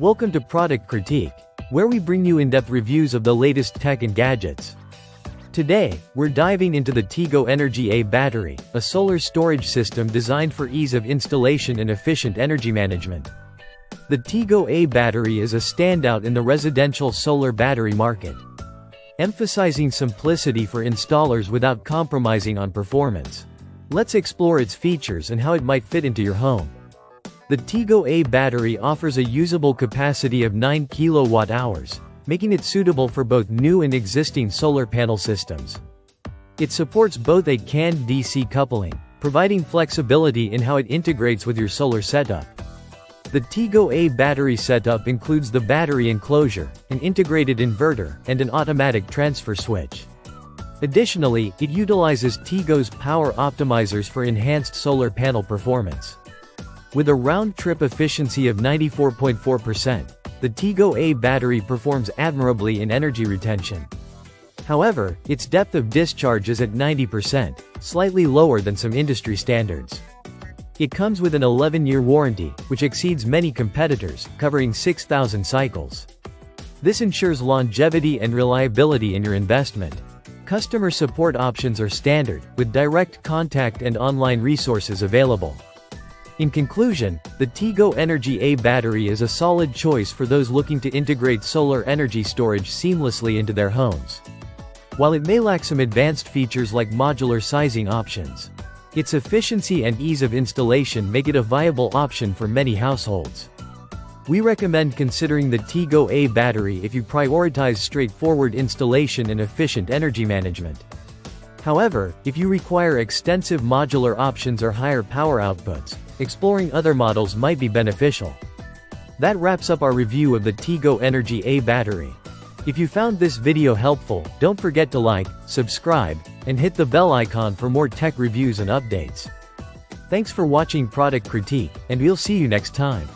Welcome to Product Critique, where we bring you in-depth reviews of the latest tech and gadgets. Today, we're diving into the Tigo Energy Ei Battery, a solar storage system designed for ease of installation and efficient energy management. The Tigo Ei Battery is a standout in the residential solar battery market, emphasizing simplicity for installers without compromising on performance. Let's explore its features and how it might fit into your home. The Tigo Ei Battery offers a usable capacity of 9 kWh, making it suitable for both new and existing solar panel systems. It supports both a canned DC coupling, providing flexibility in how it integrates with your solar setup. The Tigo Ei Battery setup includes the battery enclosure, an integrated inverter, and an automatic transfer switch. Additionally, it utilizes Tigo's power optimizers for enhanced solar panel performance. With a round-trip efficiency of 94.4%, the Tigo Ei Battery performs admirably in energy retention. However, its depth of discharge is at 90%, slightly lower than some industry standards. It comes with an 11-year warranty, which exceeds many competitors, covering 6,000 cycles. This ensures longevity and reliability in your investment. Customer support options are standard, with direct contact and online resources available. In conclusion, the Tigo Energy Ei Battery is a solid choice for those looking to integrate solar energy storage seamlessly into their homes. While it may lack some advanced features like modular sizing options, its efficiency and ease of installation make it a viable option for many households. We recommend considering the Tigo Ei Battery if you prioritize straightforward installation and efficient energy management. However, if you require extensive modular options or higher power outputs, exploring other models might be beneficial. That wraps up our review of the Tigo Energy Ei Battery. If you found this video helpful, don't forget to like, subscribe, and hit the bell icon for more tech reviews and updates. Thanks for watching Product Critique, and we'll see you next time.